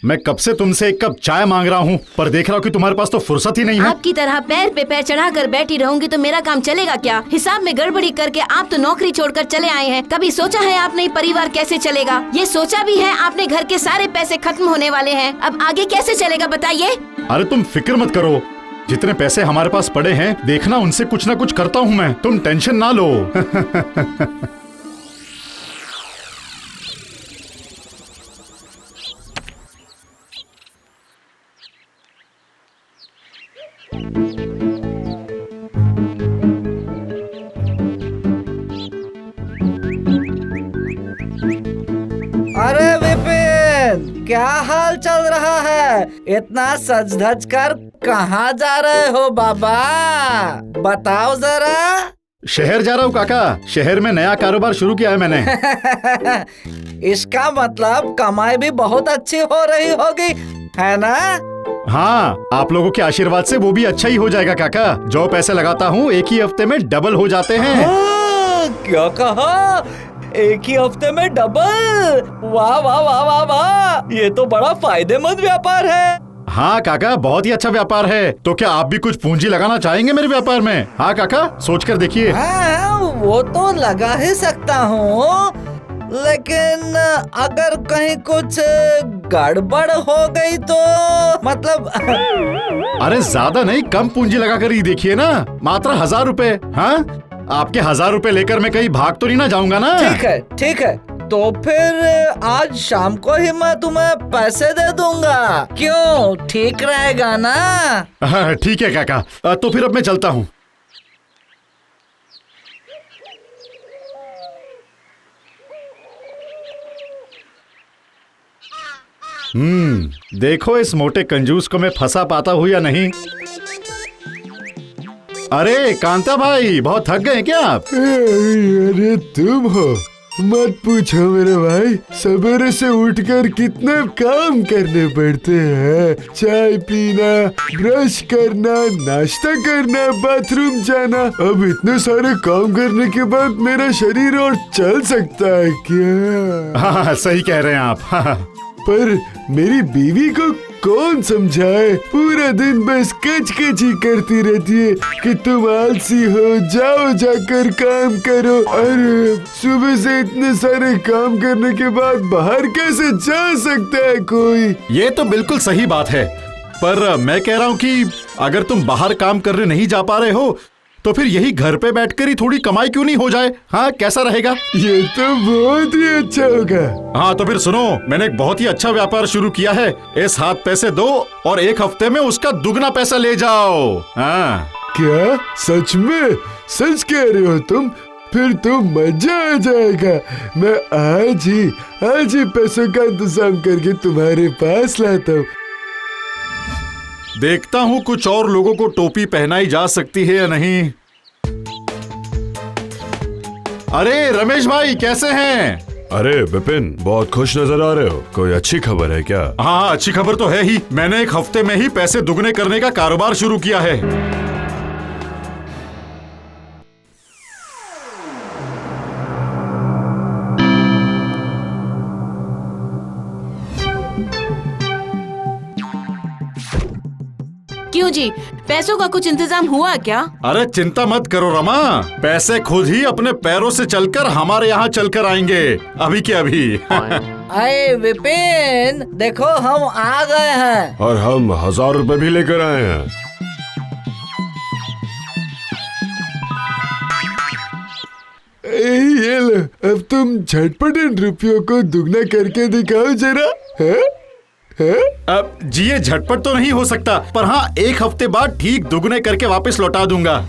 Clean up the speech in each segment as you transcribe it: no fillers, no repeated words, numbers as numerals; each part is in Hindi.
मैं कब से तुमसे एक कप चाय मांग रहा हूँ, पर देख रहा हूँ कि तुम्हारे पास तो फुर्सत ही नहीं है। आपकी तरह पैर पे पैर चढ़ा कर बैठी रहूंगी तो मेरा काम चलेगा क्या? हिसाब में गड़बड़ी करके आप तो नौकरी छोड़कर चले आए हैं। कभी सोचा है आपने परिवार कैसे चलेगा? ये सोचा भी है आपने घर के सारे पैसे खत्म होने वाले हैं, अब आगे कैसे चलेगा बताइए? अरे तुम फिक्र मत करो, जितने पैसे हमारे पास पड़े हैं देखना उनसे कुछ ना कुछ करता हूँ मैं, तुम टेंशन ना लो। अरे विपिन, क्या हाल चल रहा है? इतना सज धज कर कहाँ जा रहे हो बाबा? बताओ जरा। शहर जा रहा हूँ काका, शहर में नया कारोबार शुरू किया है मैंने। इसका मतलब कमाई भी बहुत अच्छी हो रही होगी, है ना? हाँ, आप लोगों के आशीर्वाद से वो भी अच्छा ही हो जाएगा काका। जो पैसे लगाता हूँ एक ही हफ्ते में डबल हो जाते हैं। क्या कहा? एक ही हफ्ते में डबल? वाह वाह वाह वाह वाह, ये तो बड़ा फायदेमंद व्यापार है। हाँ काका, बहुत ही अच्छा व्यापार है। तो क्या आप भी कुछ पूंजी लगाना चाहेंगे मेरे व्यापार में? हाँ काका, सोच कर देखिए। हाँ, वो तो लगा ही सकता हूँ, लेकिन अगर कहीं कुछ गड़बड़ हो गई तो मतलब। अरे ज्यादा नहीं, कम पूंजी लगा कर ही देखिए ना, मात्र 1000 रुपए। हाँ, आपके 1000 रुपए लेकर मैं कहीं भाग तो नहीं ना जाऊंगा ना? ठीक है ठीक है, तो फिर आज शाम को ही मैं तुम्हें पैसे दे दूंगा। क्यों, ठीक रहेगा ना? हाँ, ठीक है काका, तो फिर अब मैं चलता हूँ। देखो इस मोटे कंजूस को मैं फंसा पाता हूँ या नहीं। अरे कांता भाई, बहुत थक गए क्या आप? अरे तुम हो? मत पूछो मेरे भाई, सवेरे से उठकर कितने काम करने पड़ते हैं। चाय पीना, ब्रश करना, नाश्ता करना, बाथरूम जाना। अब इतने सारे काम करने के बाद मेरा शरीर और चल सकता है क्या? हाँ, सही कह रहे हैं आप। हाँ। पर मेरी बीवी को कौन समझाए? पूरा दिन बस कच ही करती रहती है कि तुम आलसी हो, जाओ जाकर काम करो। अरे सुबह से इतने सारे काम करने के बाद बाहर कैसे जा सकता है कोई? ये तो बिल्कुल सही बात है, पर मैं कह रहा हूँ कि अगर तुम बाहर काम करने नहीं जा पा रहे हो तो फिर यही घर पे बैठकर ही थोड़ी कमाई क्यों नहीं हो जाए? हाँ, कैसा रहेगा? ये तो बहुत ही अच्छा होगा। हाँ, तो फिर सुनो, मैंने एक बहुत ही अच्छा व्यापार शुरू किया है। इस हाथ पैसे दो और एक हफ्ते में उसका दुगना पैसा ले जाओ। हाँ। क्या सच में? सच कह रहे हो तुम? फिर तो मजा आ जाएगा। मैं आज ही पैसों का इंतजाम करके तुम्हारे पास लाता हूँ। देखता हूँ कुछ और लोगों को टोपी पहनाई जा सकती है या नहीं। अरे रमेश भाई, कैसे हैं? अरे विपिन, बहुत खुश नजर आ रहे हो। कोई अच्छी खबर है क्या? हाँ, अच्छी खबर तो है ही। मैंने एक हफ्ते में ही पैसे दुगने करने का कारोबार शुरू किया है। क्यों जी, पैसों का कुछ इंतजाम हुआ क्या? अरे चिंता मत करो रमा, पैसे खुद ही अपने पैरों से चलकर हमारे यहाँ चलकर आएंगे, अभी के अभी। अरे विपिन, देखो हम आ गए हैं। और हम 1000 रुपए भी लेकर आए हैं। ये लो, अब तुम झटपट इन रुपयों को दुगना करके दिखाओ जरा। है? अब जी, ये झटपट तो नहीं हो सकता, पर हाँ, एक हफ्ते बाद ठीक दुगने करके वापस लौटा दूंगा।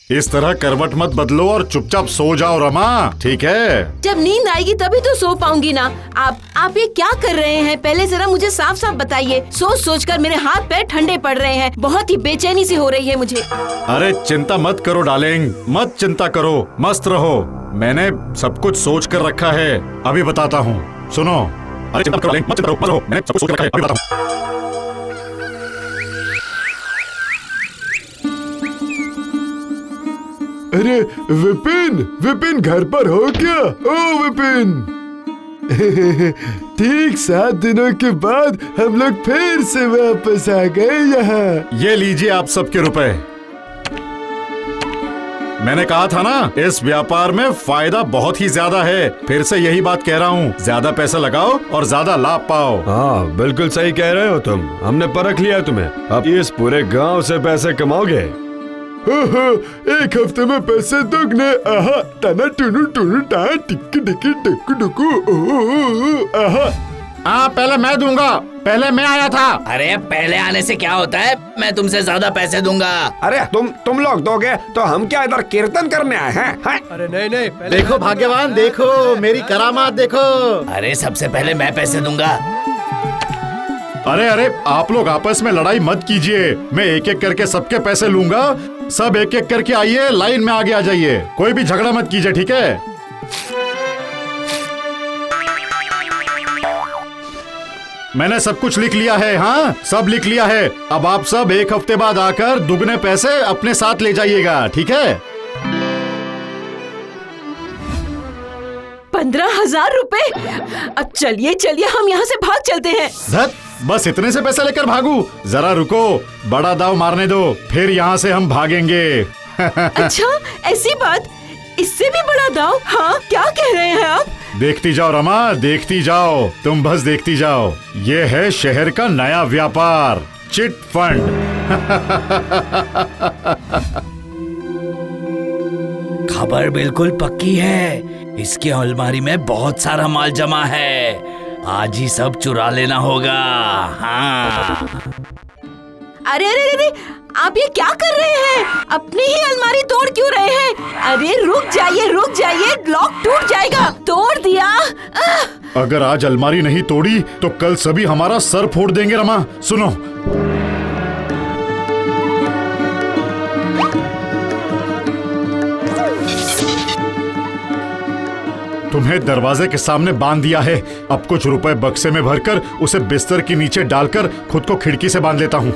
इस तरह करवट मत बदलो और चुपचाप सो जाओ रमा, ठीक है? जब नींद आएगी तभी तो सो पाऊंगी ना। आप ये क्या कर रहे हैं? पहले जरा मुझे साफ साफ बताइए। सोच सोच कर मेरे हाथ पैर ठंडे पड़ रहे हैं, बहुत ही बेचैनी सी हो रही है मुझे। अरे चिंता मत करो डार्लिंग, मत चिंता करो, मस्त रहो। मैंने सब कुछ सोच कर रखा है, अभी बताता हूँ, सुनो। अरे चिंता मत करो डार्लिंग, मत चिंता करो, मैंने सब कुछ सोच कर रखा है, अभी बताता हूँ। अरे विपिन, विपिन घर पर हो क्या? ओ विपिन। ठीक 7 दिनों के बाद हम लोग फिर से वापस आ गए यहाँ। ये लीजिए आप सबके रुपए। मैंने कहा था ना, इस व्यापार में फायदा बहुत ही ज्यादा है। फिर से यही बात कह रहा हूँ, ज्यादा पैसा लगाओ और ज्यादा लाभ पाओ। हाँ बिल्कुल सही कह रहे हो तुम, हमने परख लिया तुम्हें। अब इस पूरे गांव से पैसे कमाओगे। एक हफ्ते में पैसे दोगुने। आहा टना टुनु टुनु टा टिक्की टिक्की टक्कू टुकू। आहा हाँ पहले मैं दूंगा, पहले मैं आया था। अरे पहले आने से क्या होता है, मैं तुमसे ज्यादा पैसे दूंगा। अरे तुम लोग दोगे तो हम क्या इधर कीर्तन करने आए हैं? अरे नहीं नहीं, देखो भाग्यवान, देखो मेरी करामात देखो। अरे सबसे पहले मैं पैसे दूंगा। अरे अरे आप लोग आपस में लड़ाई मत कीजिए, मैं एक एक करके सबके पैसे लूंगा। सब एक एक करके आइए, लाइन में आगे आ जाइए, कोई भी झगड़ा मत कीजिए, ठीक है? मैंने सब कुछ लिख लिया है। हाँ सब लिख लिया है। अब आप सब एक हफ्ते बाद आकर दुगने पैसे अपने साथ ले जाइएगा, ठीक है? 15,000 रुपए। अब चलिए चलिए हम यहाँ से भाग चलते हैं। धत, बस इतने से पैसे लेकर भागू? जरा रुको, बड़ा दाव मारने दो, फिर यहाँ से हम भागेंगे। अच्छा ऐसी बात, इससे भी बड़ा दाव? हाँ क्या कह रहे हैं आप? देखती जाओ रमा, देखती जाओ, तुम बस देखती जाओ। ये है शहर का नया व्यापार, चिट फंड। खबर बिल्कुल पक्की है, इसके अलमारी में बहुत सारा माल जमा है, आज ही सब चुरा लेना होगा। हाँ। अरे अरे अरे, आप ये क्या कर रहे हैं? अपनी ही अलमारी तोड़ क्यों रहे हैं? अरे रुक जाइए, लॉक टूट जाएगा। तोड़ दिया। अगर आज अलमारी नहीं तोड़ी तो कल सभी हमारा सर फोड़ देंगे। रमा सुनो, तुम्हें दरवाजे के सामने बांध दिया है। अब कुछ रुपए बक्से में भरकर उसे बिस्तर के नीचे डालकर खुद को खिड़की से बांध लेता हूँ।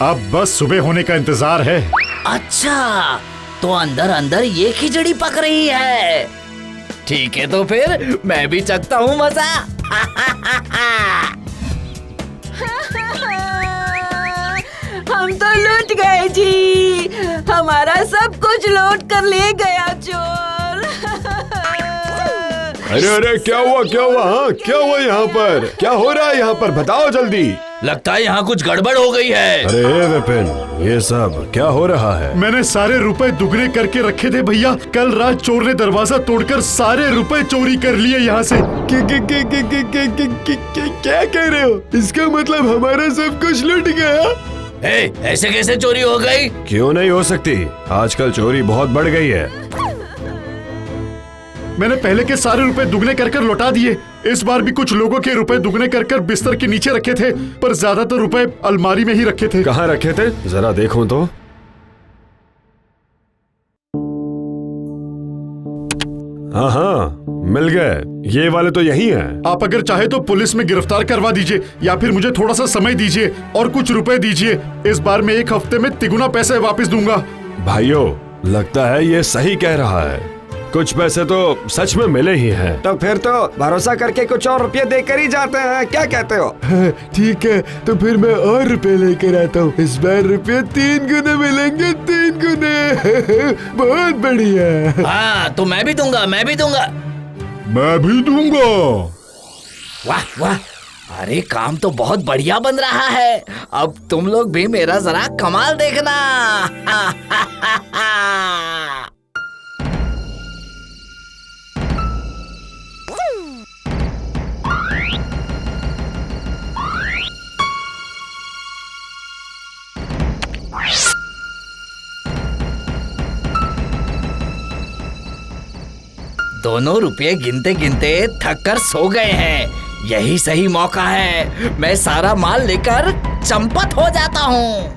अब बस सुबह होने का इंतजार है। अच्छा तो अंदर अंदर ये खिचड़ी पक रही है। ठीक है तो फिर मैं भी चखता हूँ मजा। हम तो लूट गए जी, हमारा सब कुछ लूट कर ले गया चोर। अरे अरे क्या हुआ हाँ? क्या हुआ यहाँ पर? क्या हो रहा है यहाँ पर, बताओ जल्दी। लगता है यहाँ कुछ गड़बड़ हो गई है। अरे विपिन, ये सब क्या हो रहा है? मैंने सारे रुपए दुगने करके रखे थे भैया। कल रात चोर ने दरवाजा तोड़कर सारे रुपए चोरी कर लिए यहाँ से। क्या कह रहे हो? इसका मतलब हमारा सब कुछ लूट गया? ऐसे कैसे चोरी हो गई? क्यों नहीं हो सकती, आजकल चोरी बहुत बढ़ गई है। मैंने पहले के सारे रुपए दुगने कर कर लौटा दिए। इस बार भी कुछ लोगों के रुपए दुगने कर कर बिस्तर के नीचे रखे थे, पर ज्यादातर रुपए अलमारी में ही रखे थे। कहाँ रखे थे, जरा देखो तो। हाँ मिल गए, ये वाले तो यही हैं। आप अगर चाहे तो पुलिस में गिरफ्तार करवा दीजिए, या फिर मुझे थोड़ा सा समय दीजिए और कुछ रुपए दीजिए। इस बार मैं 1 हफ्ते में तिगुना पैसे वापस दूंगा। भाइयों, लगता है ये सही कह रहा है, कुछ पैसे तो सच में मिले ही हैं। तो फिर तो भरोसा करके कुछ और रुपये देकर ही जाते हैं, क्या कहते हो? ठीक है, तो फिर मैं और रुपए लेकर आता हूँ। इस बार रुपये 3 गुने मिलेंगे, 3 गुने। बहुत बढ़िया। हाँ तो मैं भी दूंगा। मैं भी दूंगा। वाह वाह, अरे काम तो बहुत बढ़िया बन रहा है। अब तुम लोग भी मेरा जरा कमाल देखना। दोनों रुपये गिनते गिनते थक कर सो गए हैं। यही सही मौका है, मैं सारा माल लेकर चंपत हो जाता हूँ।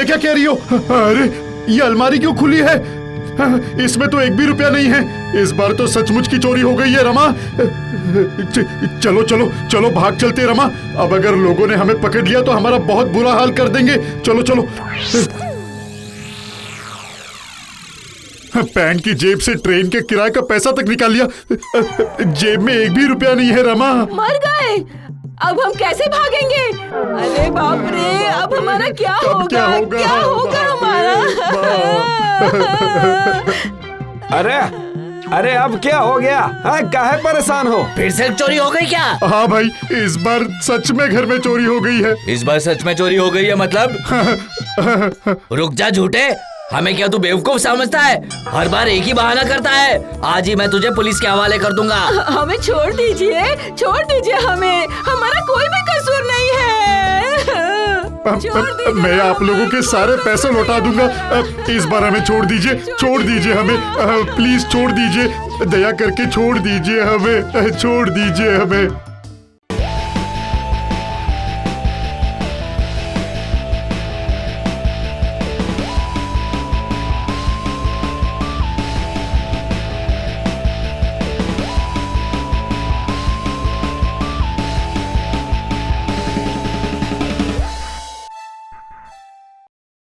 ये क्या कह रही हो? अरे ये अलमारी क्यों खुली है? इसमें तो 1 भी रुपया नहीं है। इस बार तो सचमुच की चोरी हो गई है रमा। चलो चलो चलो भाग चलते रमा। अब अगर लोगों ने हमें पकड़ लिया तो हमारा बहुत बुरा हाल कर देंगे। चलो चलो। पैंट की जेब से ट्रेन के किराए का पैसा तक निकाल लिया। जेब में 1 भी रुपया नहीं है रमा। मर गए। अब हम कैसे भागेंगे? अरे बाप रे, अब हमारा क्या होगा? क्या होगा हमारा? अरे अरे अब क्या हो गया? हाँ, काहे परेशान हो? फिर से चोरी हो गई क्या? हाँ भाई, इस बार सच में घर में चोरी हो गई है। इस बार सच में चोरी हो गई है मतलब? रुक जा झूठे, हमें क्या तू बेवकूफ समझता है? हर बार एक ही बहाना करता है। आज ही मैं तुझे पुलिस के हवाले कर दूंगा। हमें छोड़ दीजिए हमें, हमारा कोई भी कसूर नहीं है। मैं आप लोगों के सारे पैसे लौटा दूंगा। इस बार हमें छोड़ दीजिए हमें। प्लीज छोड़ दीजिए, दया करके छोड़ दीजिए हमें।